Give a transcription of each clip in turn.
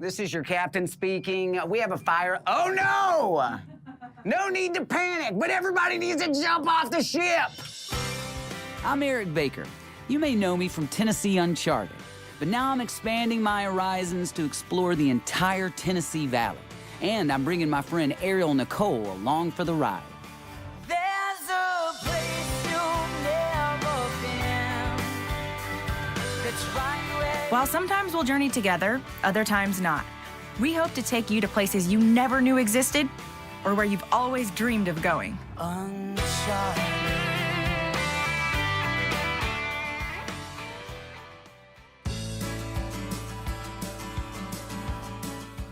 This is your captain speaking. We have a fire. Oh, no! No need to panic, but everybody needs to jump off the ship. I'm Erick Baker. You may know me from Tennessee Uncharted, but now I'm expanding my horizons to explore the entire Tennessee Valley. And I'm bringing my friend Nicole along for the ride. There's a place you've never been that's right where... While sometimes we'll journey together, other times not. We hope to take you to places you never knew existed or where you've always dreamed of going. Uncharted.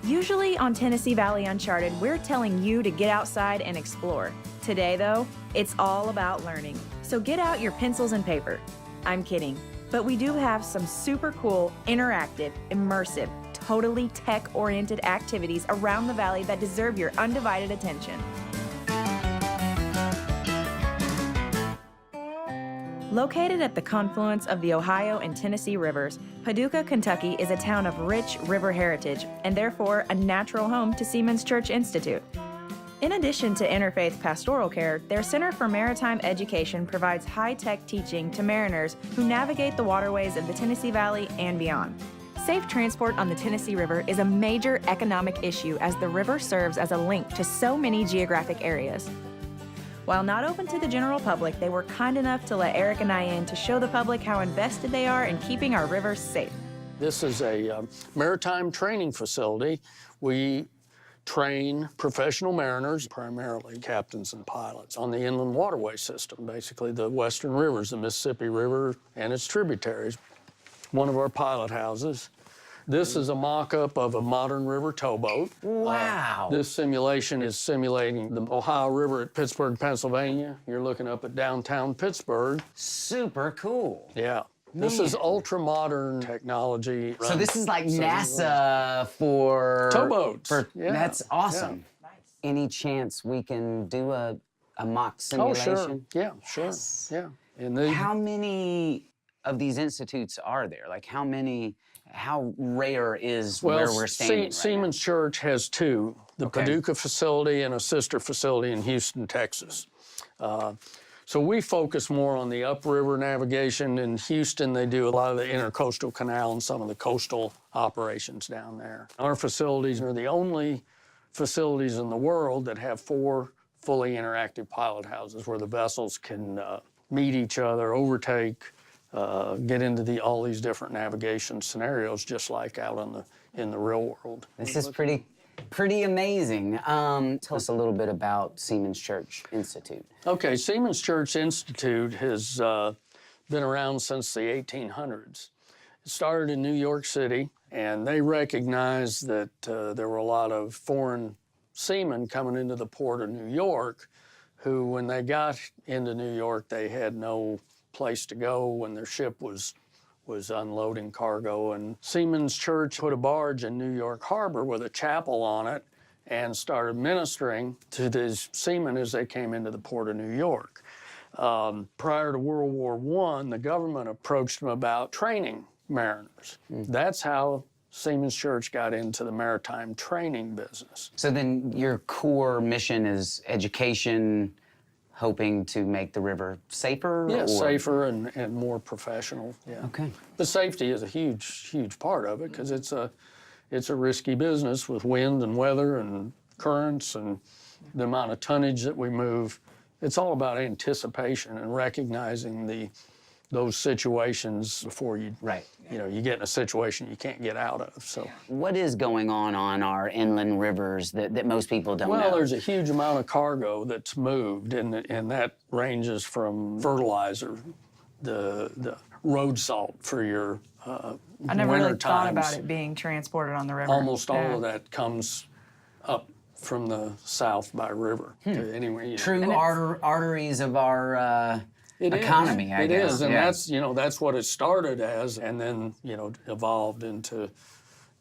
Usually on Tennessee Valley Uncharted, we're telling you to get outside and explore. Today, though, it's all about learning. So get out your pencils and paper. I'm kidding, but we do have some super cool, interactive, immersive, totally tech-oriented activities around the valley that deserve your undivided attention. Located at the confluence of the Ohio and Tennessee rivers, Paducah, Kentucky is a town of rich river heritage and therefore a natural home to Siemens Church Institute. In addition to interfaith pastoral care, their Center for Maritime Education provides high-tech teaching to mariners who navigate the waterways of the Tennessee Valley and beyond. Safe transport on the Tennessee River is a major economic issue as the river serves as a link to so many geographic areas. While not open to the general public, they were kind enough to let Erick and I in to show the public how invested they are in keeping our rivers safe. This is a maritime training facility. We train professional mariners, primarily captains and pilots, on the inland waterway system, basically the western rivers, the Mississippi River and its tributaries. One of our pilot houses. This is a mock-up of a modern river towboat. Wow. This simulation is simulating the Ohio River at Pittsburgh, Pennsylvania. You're looking up at downtown Pittsburgh. Super cool. Yeah. This is ultra-modern technology. So this is like NASA for... Towboats. Yeah. That's awesome. Yeah. Nice. Any chance we can do a mock simulation? Oh, sure. Yeah, sure. Yes. Yeah. And they... How many of these institutes are there? Like how rare is where we're standing right Siemens Church has two, the Okay. Paducah facility and a sister facility in Houston, Texas. So we focus more on the upriver navigation. In Houston, they do a lot of the intercoastal canal and some of the coastal operations down there. Our facilities are the only facilities in the world that have 4 fully interactive pilot houses where the vessels can meet each other, overtake, get into all these different navigation scenarios, just like out in the real world. This is pretty amazing. Tell us a little bit about Siemens Church Institute. Okay, Siemens Church Institute has been around since the 1800s. It started in New York City, and they recognized that there were a lot of foreign seamen coming into the port of New York who, when they got into New York, they had no place to go when their ship was unloading cargo. And Siemens Church put a barge in New York Harbor with a chapel on it and started ministering to these seamen as they came into the port of New York. Prior to World War I, the government approached them about training mariners. That's how Siemens Church got into the maritime training business. So then your core mission is education, hoping to make the river safer? Yeah, or? safer and more professional, yeah. Okay. But safety is a huge part of it because it's a risky business with wind and weather and currents and the amount of tonnage that we move. It's all about anticipation and recognizing those situations before you get in a situation you can't get out of. So what is going on our inland rivers that most people don't know? Well, there's a huge amount of cargo that's moved, and that ranges from fertilizer, the road salt for your I never winter really thought times. about it being transported on the river. Almost all of that comes up from the south by river to anywhere. True arteries of our economy, I guess. It is, and that's what it started as, and then evolved into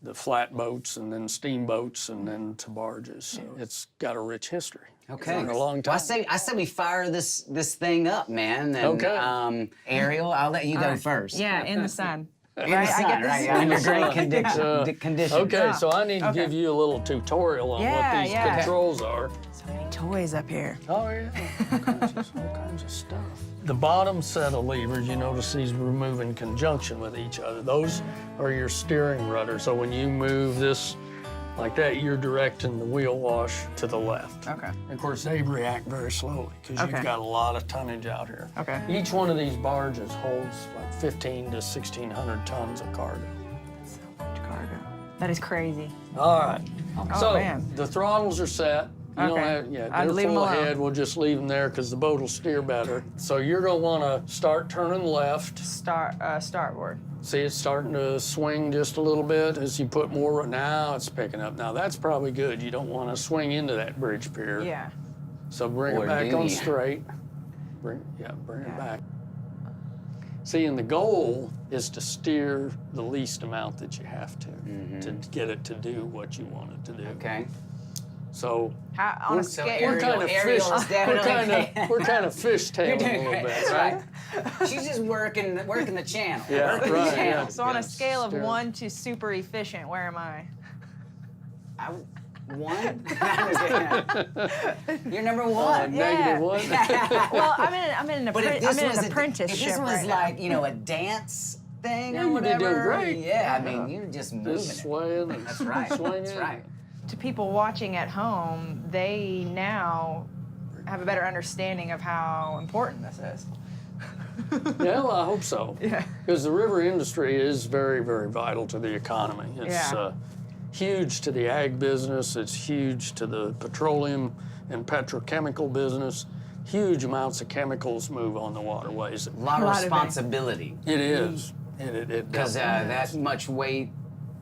the flatboats and then steamboats and then to barges. So it's got a rich history. Okay. For a long time. Well, I say we fire this thing up, man. And, Okay. Ariel, I'll let you go first. Yeah, in the sun. In Right, the I sun, get this. right? Under great conditions. Okay, so I need to Okay. give you a little tutorial on what Yeah, these yeah. controls are. So many toys up here. Oh yeah, all kinds of stuff. The bottom set of levers, you notice these move in conjunction with each other. Those are your steering rudder. So when you move this like that, you're directing the wheel wash to the left. Okay. Of course, they react very slowly because Okay. you've got a lot of tonnage out here. Okay. Each one of these barges holds like 15 to 1,600 tons of cargo. So much cargo. That is crazy. All right. Oh, So man. the throttles are set. You don't Okay. have, yeah, I'd they're leave 'em full alone. ahead. We'll just leave them there because the boat will steer better. So you're gonna wanna start turning left. Starboard. See, it's starting to swing just a little bit as you put more. Now it's picking up. Now that's probably good. You don't wanna swing into that bridge pier. Yeah. So bring Or it back do on you? straight. Bring Yeah. it back. See, and the goal is to steer the least amount that you have to get it to do what you want it to do. Okay. So How, on a So scale. we're kind of Ariel fish. is definitely- We're kind of fishtailing You're a doing little great. bit, That's right? She's just working the channel. Yeah, working right, the channel. yeah. So on a scale of steer. 1 to super efficient, where am I? One? You're number one. Negative one. Well, I'm in an But if this was apprenticeship if this was right like a dance thing Yeah, or you'd be doing whatever, great. yeah, I mean you're just moving Just it. swaying and That's right. swinging. That's right. now. To people watching at home, they now have a better understanding of how important this is. Yeah, well, I hope so. Yeah. Because the river industry is very, very vital to the economy. It's Yeah. huge to the ag business. It's huge to the petroleum and petrochemical business. Huge amounts of chemicals move on the waterways. A lot of lot of it. responsibility It is. It because definitely that is. much weight,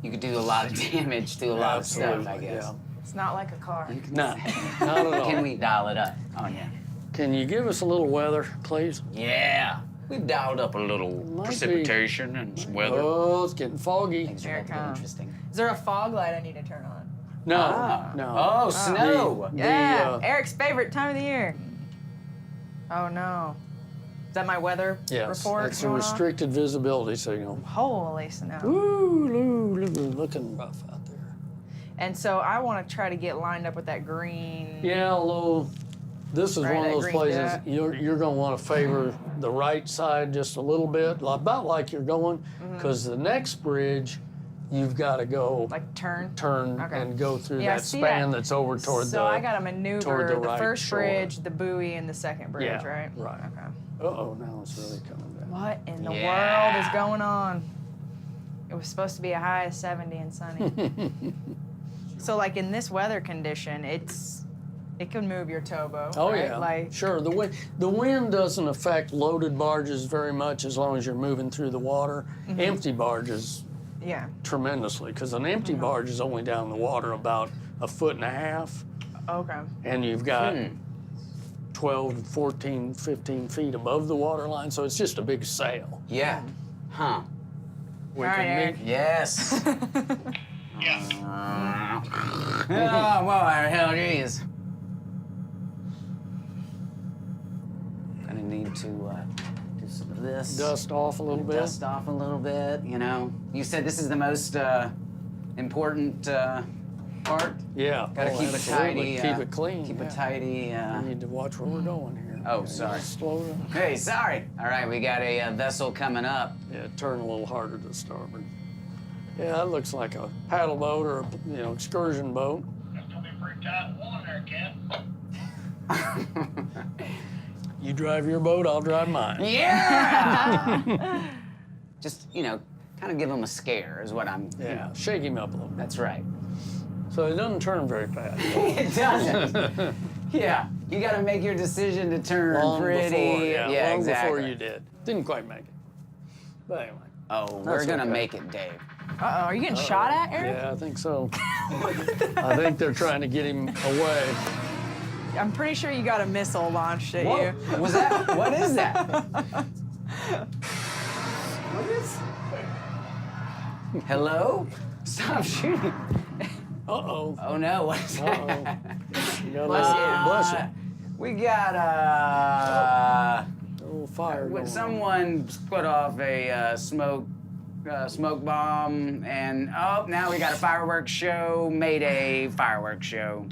you could do a lot of damage to a lot of stuff. I Absolutely, guess. It's not like a car. No, not at all. Can we dial it up? Oh yeah. Can you give us a little weather, please? Yeah. We've dialed up a little Might be. precipitation and some weather. Oh, it's getting foggy. Things Here are it getting comes. interesting. Is there a fog light I need to turn on? No, Ah. no. Oh, snow. Yeah, Eric's favorite time of the year. Oh no. Is that my weather Yes, report it's a going on? restricted visibility signal. Holy snow. Ooh, looking rough out there. And so I want to try to get lined up with that green. Yeah, although this is Right, one that of those green places dot. you're going to want to favor the right side just a little bit, about like you're going, because the next bridge, you've got to go Like turn. turn Okay. and go through Yeah, I that see span that. that's over toward So the. I got to maneuver the the right first shore. bridge, the buoy, and the second bridge, Yeah, right? right. Okay. Uh-oh, now it's really coming down. What in the Yeah. world is going on? It was supposed to be a high of 70 and sunny. So like in this weather condition, it can move your towboat. Oh right? yeah, Like sure. The wind doesn't affect loaded barges very much as long as you're moving through the water. Empty barges yeah. tremendously because an empty barge is only down the water about 1.5 feet, Okay. and you've got 12, 14, 15 feet above the water line, so it's just a big sail. Yeah. Huh. We All right, can Eric. meet. Yes. Oh, well, hell, geez. Gonna need to do some of this. Dust off a little bit. Dust off a little bit, you know. You said this is the most important part. Yeah. Gotta keep it absolutely. tidy. Keep it clean. Keep yeah. it tidy. We need to watch where we're going here. Oh, Okay, sorry. Slow down. Hey, sorry. All right, we got a vessel coming up. Yeah, turn a little harder to starboard. Yeah, that looks like a paddle boat or a excursion boat. That's gonna be pretty tight water there, Ken. You drive your boat, I'll drive mine. Yeah! Just, kind of give him a scare is what I'm... Yeah, shake him up a little bit. That's right. So it doesn't turn very fast. It doesn't. Yeah, you got to make your decision to turn Long pretty... before, yeah, long exactly. before you did. Didn't quite make it. But anyway. Oh, we're That's going to okay. make it, Dave. Uh-oh, are you getting shot at, Eric? Yeah, I think so. I think they're trying to get him away. I'm pretty sure you got a missile launched at What you. was that? What is that? What is... Hello? Stop shooting. Uh-oh. Oh, no. What is Uh-oh. that? You got a Bless little- you. Bless you. We got, A little fire going on. someone put off a smoke smoke bomb, and oh, now we got a fireworks show. Mayday fireworks show.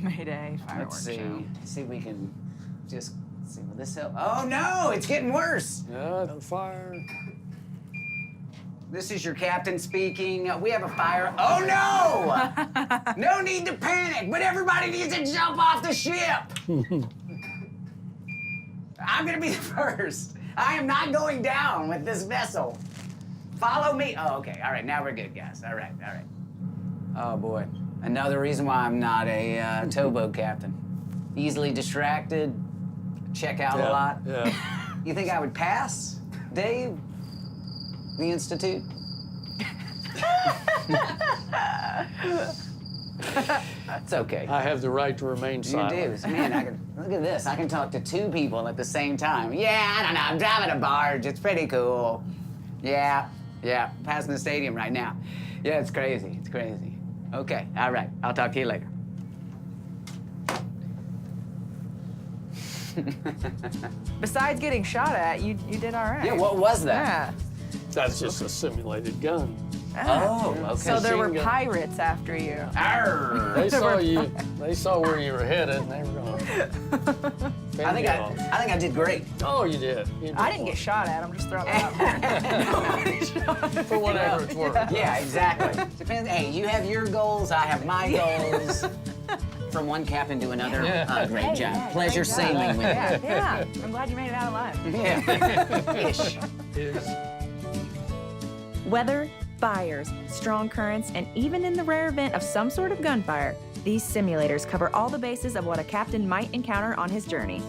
Mayday fireworks Let's see. show. See if we can just see. Will this help? Oh no, it's getting worse. Yeah, the fire. This is your captain speaking. We have a fire. Oh no! No need to panic, but everybody needs to jump off the ship. I'm gonna be the first. I am not going down with this vessel. Follow me. Oh, okay. All right, now we're good, guys. All right, all right. Oh boy, another reason why I'm not a towboat captain. Easily distracted, check out a lot. Yeah. You think I would pass, Dave? The Institute? It's okay. I have the right to remain You silent. do. Man, I can look at this. I can talk to two people at the same time. Yeah, I don't know. I'm driving a barge. It's pretty cool. Yeah, passing the stadium right now. Yeah, it's crazy. It's crazy. Okay, all right. I'll talk to you later. Besides getting shot at, you did all right. Yeah, what was that? Yeah. That's just a simulated gun. Oh, okay. So there were Machine gun. pirates after you. Arr. They saw you. They saw where you were headed, and they were going. I think I did great. Oh, you did. You did I didn't get shot at. I'm just throwing that out there. for whatever it's worth. Yeah, exactly. Depends. Hey, you have your goals. I have my goals. From one captain to another. Yeah. Great job. yeah, Pleasure great job. sailing with you. Yeah. I'm glad you made it out alive. Yeah. Ish. Is Weather, fires, strong currents, and even in the rare event of some sort of gunfire, these simulators cover all the bases of what a captain might encounter on his journey.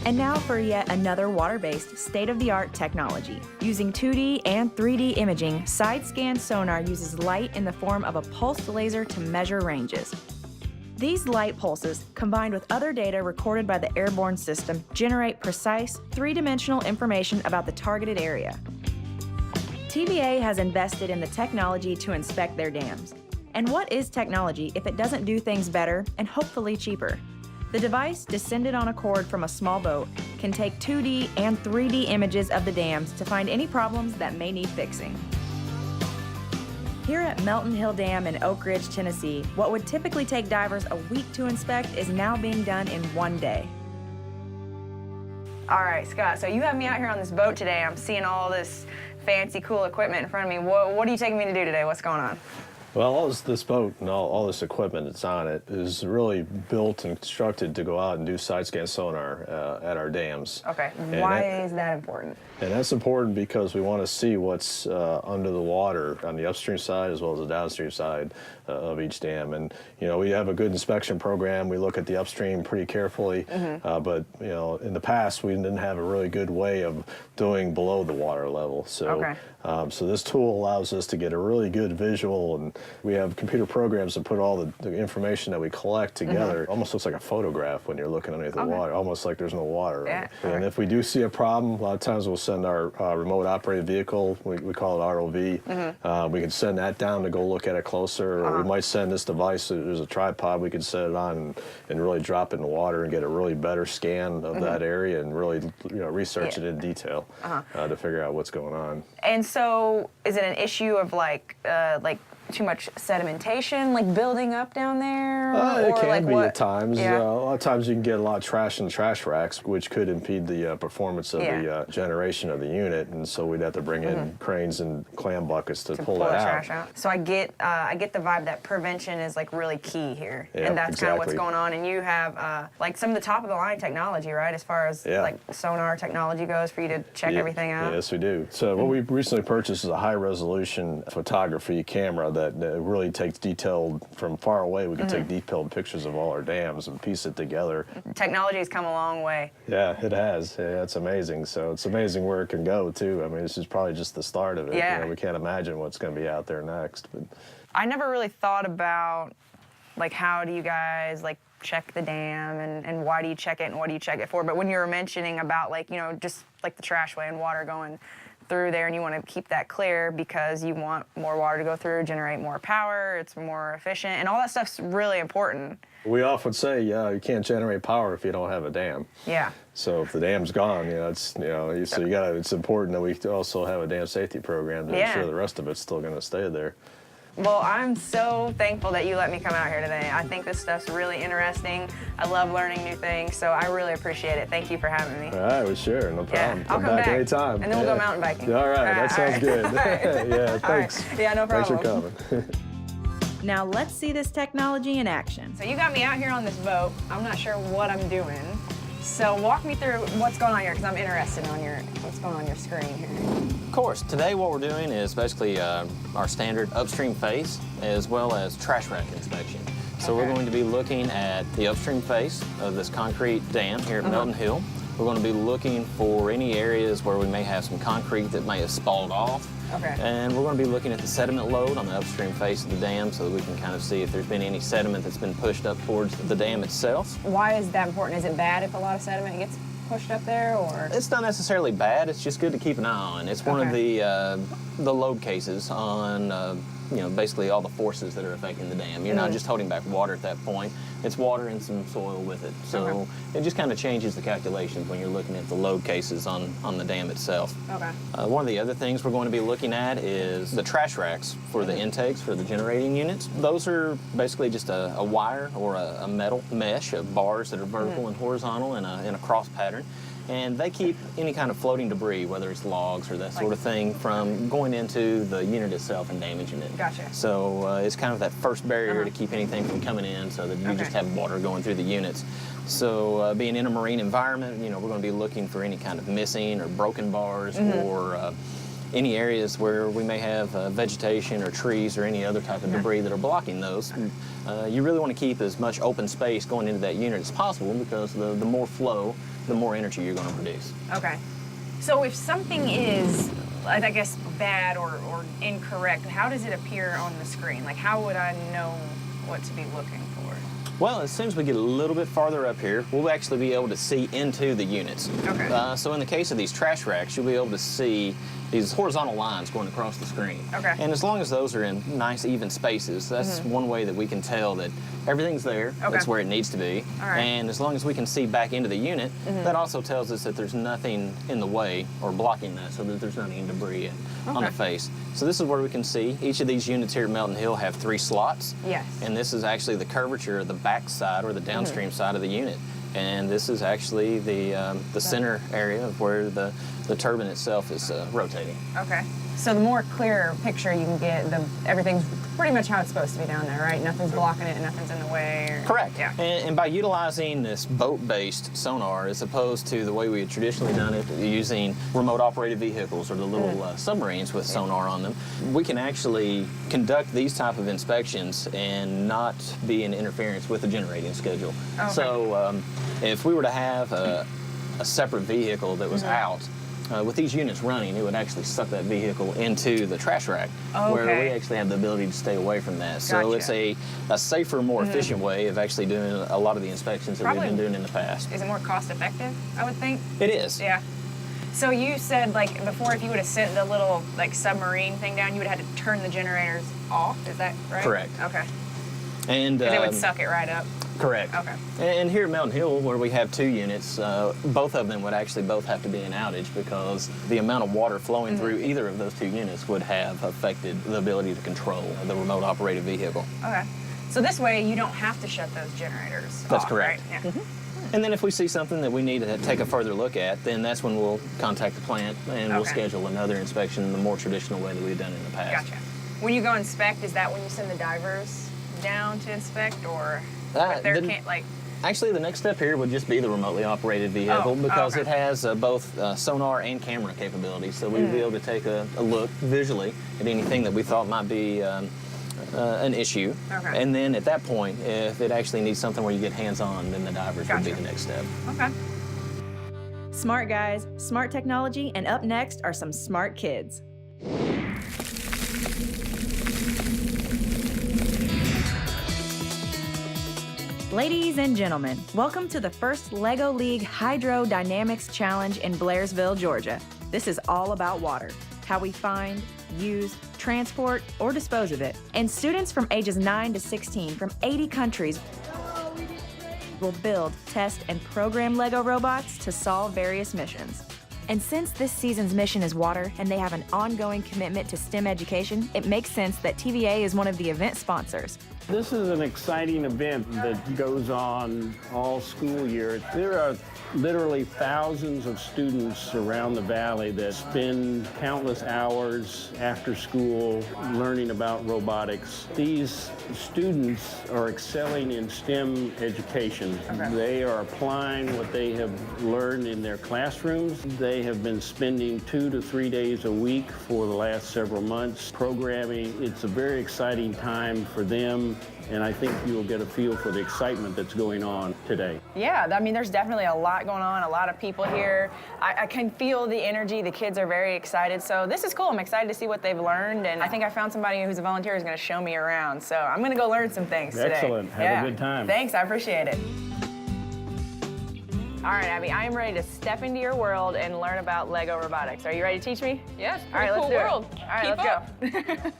And now for yet another water-based, state-of-the-art technology. Using 2D and 3D imaging, Sidescan Sonar uses light in the form of a pulsed laser to measure ranges. These light pulses, combined with other data recorded by the airborne system, generate precise, three-dimensional information about the targeted area. TVA has invested in the technology to inspect their dams. And what is technology if it doesn't do things better and hopefully cheaper? The device, descended on a cord from a small boat, can take 2D and 3D images of the dams to find any problems that may need fixing. Here at Melton Hill Dam in Oak Ridge, Tennessee, what would typically take divers a week to inspect is now being done in one day. All right, Scott, so you have me out here on this boat today. I'm seeing all this fancy, cool equipment in front of me. What are you taking me to do today? What's going on? Well, this boat and all this equipment that's on it is really built and constructed to go out and do side-scan sonar at our dams. Okay, And why is that important? And that's important because we want to see what's under the water on the upstream side as well as the downstream side of each dam. And, you know, we have a good inspection program. We look at the upstream pretty carefully, but, you know, in the past we didn't have a really good way of doing below the water level. So, so this tool allows us to get a really good visual, and we have computer programs that put all the information that we collect together. It almost looks like a photograph when you're looking underneath the water, almost like there's no water. Yeah. And if we do see a problem, a lot of times we'll send our remote operated vehicle, we call it ROV. We can send that down to go look at it closer, or we might send this device, there's a tripod we can set it on and really drop it in the water and get a really better scan of that area and really research it in detail to figure out what's going on. And so, is it an issue of like too much sedimentation, like building up down there? It or can like be what? at times. Yeah. A lot of times you can get a lot of trash in the trash racks, which could impede the performance of the generation of the unit, and so we'd have to bring in cranes and clam buckets to pull the that trash out. So I get the vibe that prevention is like really key here, Yeah, and that's kind of what's exactly. going on. And you have like some of the top of the line technology, right? As far as like sonar technology goes, for you to check everything out. Yes, we do. So what we recently purchased is a high resolution photography camera that really takes detailed, from far away, we can take detailed pictures of all our dams and piece it together. Technology has come a long way. Yeah, it has. Yeah, it's amazing. So it's amazing where it can go, too. I mean, this is probably just the start of it. Yeah. You know, we can't imagine what's going to be out there next. But I never really thought about, like, how do you guys, like, check the dam, and why do you check it, and what do you check it for? But when you were mentioning about, like, you know, just like the trashway and water going through there, and you want to keep that clear because you want more water to go through, generate more power, it's more efficient, and all that stuff's really important. We often say, you can't generate power if you don't have a dam. Yeah. So if the dam's gone, it's important that we also have a dam safety program to ensure the rest of it's still going to stay there. Well, I'm so thankful that you let me come out here today. I think this stuff's really interesting. I love learning new things, so I really appreciate it. Thank you for having me. All right, well, sure, no problem. Yeah, I'll come back anytime. And then we'll go mountain biking. All right, that sounds good. Yeah, thanks. Right. Yeah, no problem. Thanks for coming. Now let's see this technology in action. So you got me out here on this boat. I'm not sure what I'm doing. So walk me through what's going on here, because I'm interested in what's going on your screen here. Of course, today what we're doing is basically our standard upstream face as well as trash rack inspection. So we're going to be looking at the upstream face of this concrete dam here at Melton Hill. We're going to be looking for any areas where we may have some concrete that may have spalled off. Okay. And we're going to be looking at the sediment load on the upstream face of the dam so that we can kind of see if there's been any sediment that's been pushed up towards the dam itself. Why is that important? Is it bad if a lot of sediment gets pushed up there, or? It's not necessarily bad. It's just good to keep an eye on. It's one of the load cases on basically all the forces that are affecting the dam. You're not just holding back water at that point. It's water and some soil with it. So it just kind of changes the calculations when you're looking at the load cases on the dam itself. Okay. One of the other things we're going to be looking at is the trash racks for the intakes for the generating units. Those are basically just a wire or a metal mesh of bars that are vertical and horizontal in a cross pattern. And they keep any kind of floating debris, whether it's logs or that sort of thing, from going into the unit itself and damaging it. Gotcha. So it's kind of that first barrier to keep anything from coming in so that you just have water going through the units. So being in a marine environment, we're going to be looking for any kind of missing or broken bars or any areas where we may have vegetation or trees or any other type of debris that are blocking those. You really want to keep as much open space going into that unit as possible, because the more flow, the more energy you're going to produce. Okay. So if something is, I guess, bad or incorrect, how does it appear on the screen? Like, how would I know what to be looking for? Well, as soon as we get a little bit farther up here, we'll actually be able to see into the units. Okay. So in the case of these trash racks, you'll be able to see these horizontal lines going across the screen. Okay. And as long as those are in nice, even spaces, that's one way that we can tell that everything's there. That's where it needs to be. All right. And as long as we can see back into the unit, that also tells us that there's nothing in the way or blocking that, so that there's not any debris on the face. So this is where we can see each of these units here at Melton Hill have 3 slots. Yes. And this is actually the curvature of the back side or the downstream side of the unit. And this is actually the center area of where the turbine itself is rotating. Okay. So the more clear picture you can get, everything's pretty much how it's supposed to be down there, right? Nothing's blocking it, nothing's in the way. Correct. Yeah. And by utilizing this boat-based sonar, as opposed to the way we had traditionally done it, using remote-operated vehicles or the little submarines with sonar on them, we can actually conduct these type of inspections and not be in interference with the generating schedule. Okay. So if we were to have a separate vehicle that was out, with these units running, it would actually suck that vehicle into the trash rack, where we actually have the ability to stay away from that. So it's a safer, more efficient way of actually doing a lot of the inspections that we've been doing in the past. Is it more cost effective, I would think? It is. Yeah. So you said, like, before, if you would have sent the little, like, submarine thing down, you would have had to turn the generators off, is that right? Correct. Okay. And Because it would suck it right up. Correct. Okay. And here at Mountain Hill, where we have 2 units, both of them would actually both have to be in outage, because the amount of water flowing through either of those 2 units would have affected the ability to control the remote operated vehicle. Okay. So this way you don't have to shut those generators That's off, correct. right? Yeah. And then if we see something that we need to take a further look at, then that's when we'll contact the plant and we'll schedule another inspection in the more traditional way that we've done in the past. Gotcha. When you go inspect, is that when you send the divers down to inspect, or Actually, the next step here would just be the remotely operated vehicle, because it has both sonar and camera capabilities, so we'd be able to take a look visually at anything that we thought might be an issue. Okay. And then at that point, if it actually needs something where you get hands-on, then the divers would be the next step. Okay. Smart guys, smart technology, and up next are some smart kids. Ladies and gentlemen, welcome to the first LEGO League Hydrodynamics Challenge in Blairsville, Georgia. This is all about water, how we find, use, transport, or dispose of it. And students from ages 9 to 16 from 80 countries will build, test, and program Lego robots to solve various missions. And since this season's mission is water and they have an ongoing commitment to STEM education, it makes sense that TVA is one of the event sponsors. This is an exciting event that goes on all school year. There are literally thousands of students around the valley that spend countless hours after school learning about robotics. These students are excelling in STEM education. They are applying what they have learned in their classrooms. They have been spending 2 to 3 days a week for the last several months programming. It's a very exciting time for them, and I think you'll get a feel for the excitement that's going on today. Yeah, I mean, there's definitely a lot going on, a lot of people here. I can feel the energy. The kids are very excited. So this is cool. I'm excited to see what they've learned. And I think I found somebody who's a volunteer who's going to show me around. So I'm going to go learn some things today. Excellent. Have a good time. Thanks. I appreciate it. All right, Abby, I am ready to step into your world and learn about Lego robotics. Are you ready to teach me? Yes, All right, cool let's do world. it. All right, Keep let's go.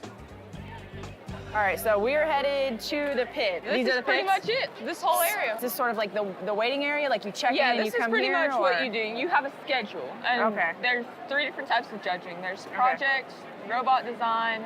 All right, so we're headed to the pit. This is pretty much it, this whole area. Is this sort of like the waiting area? Like you check in and you come here? Yeah, this is pretty much or? what you do. You have a schedule. And Okay. there's 3 different types of judging. There's project, robot design,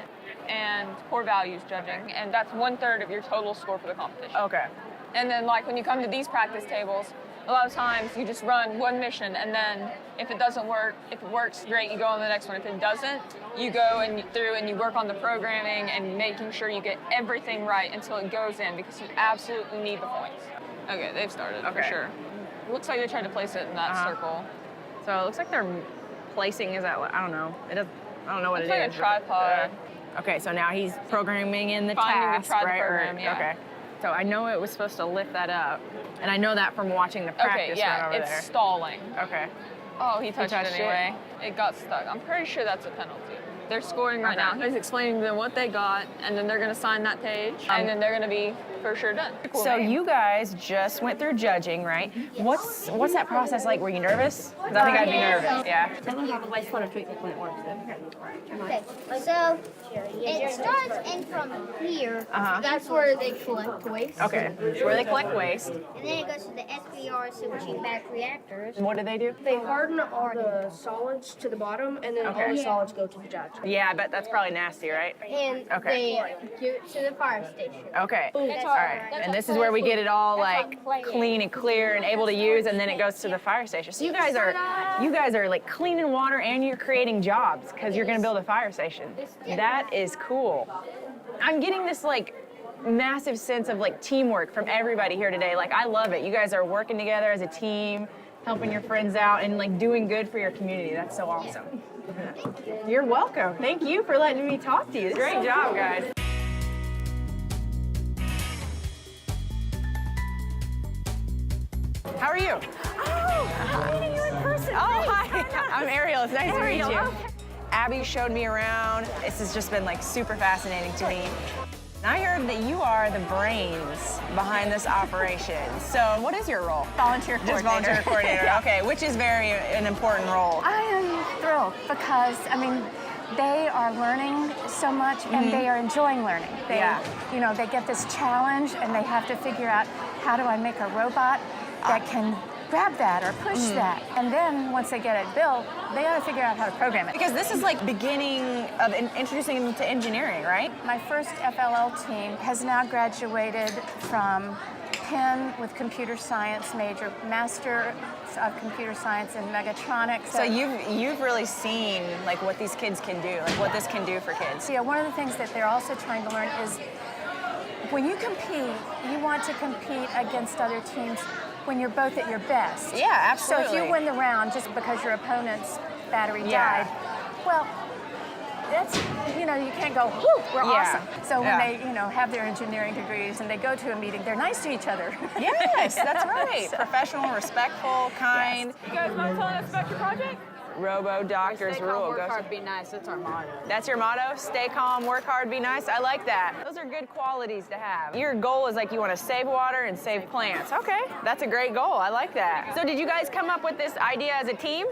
and core values judging. And that's 1/3 of your total score for the competition. Okay. And then like when you come to these practice tables, a lot of times you just run one mission, and then if it doesn't work, if it works, great, you go on the next one. If it doesn't, you go through and you work on the programming and making sure you get everything right until it goes in, because you absolutely need the points. Okay, they've started, for sure. Looks like they tried to place it in that circle. So it looks like they're placing, is that, I don't know. I don't know what Looks it like is. a tripod. Okay, so now he's programming in the Finding the task, right? program, yeah. Okay. So I know it was supposed to lift that up, and I know that from watching the practice Okay, yeah, run over it's there. stalling. Okay. Oh, he touched touched it it? anyway. It got stuck. I'm pretty sure that's a penalty. They're scoring right Okay. now. He's explaining to them what they got, and then they're going to sign that page, and then they're going to be for sure done. Cool So name. you guys just went through judging, right? What's that process like? Were you nervous? 'Cause I think I'd be nervous. Yeah. Tell them how the wastewater treatment plant works. Okay, so it starts in from here. That's where they collect waste. Okay. Where they collect waste. And then it goes to the SBR switching back reactors. What do they do? They harden all the solids to the bottom, and then all the solids go to the judge. Yeah, I bet that's probably nasty, right? And Okay. they give it to the fire station. Okay. That's All right. And this is where we get it all like clean and clear and able to use, and then it goes to the fire station. So you guys are like cleaning water and you're creating jobs because you're gonna build a fire station. That is cool. I'm getting this like massive sense of like teamwork from everybody here today. Like I love it. You guys are working together as a team, helping your friends out and like doing good for your community. That's so awesome. You're welcome. Thank you for letting me talk to you. Great job, guys. How are you? Oh, I'm meeting you in person. Oh, hi. I'm Ariel. It's nice to meet Ariel, you. okay. Abby showed me around. This has just been like super fascinating to me. And I heard that you are the brains behind this operation. So what is your role? Volunteer Just coordinator. volunteer coordinator. Okay, which is an important role. I am thrilled because, I mean, they are learning so much and they are enjoying learning. They, you know, they get this challenge and they have to figure out how do I make a robot that can grab that or push that. And then once they get it built, they got to figure out how to program it. Because this is like beginning of introducing them to engineering, right? My first FLL team has now graduated from Penn with computer science major, master of computer science in mechatronics. So you've really seen like what these kids can do, like what this can do for kids. Yeah, one of the things that they're also trying to learn is when you compete, you want to compete against other teams when you're both at your best. Yeah, absolutely. So if you win the round just because your opponent's battery died, well, that's, you know, you can't go, whoo, we're awesome. So when they, you know, have their engineering degrees and they go to a meeting, they're nice to each other. Yes, that's right. Professional, respectful, kind. You guys mind telling us about your project? Robo doctor's Stay rule. calm, work Go- hard, be nice. That's our motto. That's your motto? Stay calm, work hard, be nice? I like that. Those are good qualities to have. Your goal is like you want to save water and save plants. Okay, that's a great goal. I like that. So did you guys come up with this idea as a team?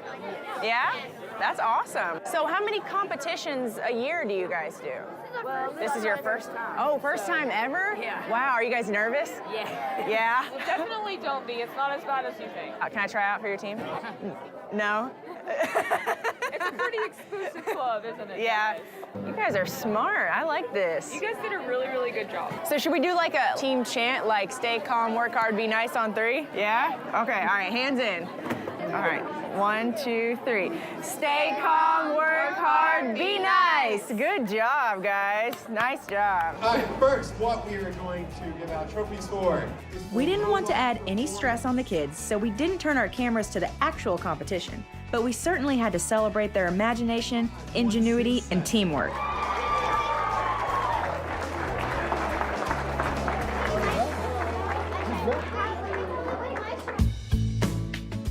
Yeah? That's awesome. So how many competitions a year do you guys do? This is your first time. Oh, first time ever? Yeah. Wow, are you guys nervous? Yeah. Yeah? Well, definitely don't be. It's not as bad as you think. Can I try out for your team? No? It's a pretty exclusive club, isn't it? Yeah. You guys are smart. I like this. You guys did a really, really good job. So should we do like a team chant, like stay calm, work hard, be nice on 3? Yeah? Okay, all right, hands in. All right, 1, 2, 3. Stay calm, work hard, be nice. Good job, guys. Nice job. All right, first, what we are going to give out trophies for. We didn't want to add any stress on the kids, so we didn't turn our cameras to the actual competition. But we certainly had to celebrate their imagination, ingenuity, and teamwork.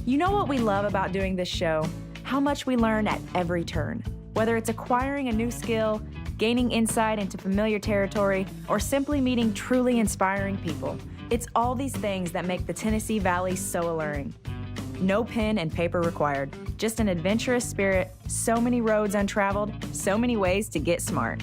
You know what we love about doing this show? How much we learn at every turn. Whether it's acquiring a new skill, gaining insight into familiar territory, or simply meeting truly inspiring people. It's all these things that make the Tennessee Valley so alluring. No pen and paper required, just an adventurous spirit, so many roads untraveled, so many ways to get smart.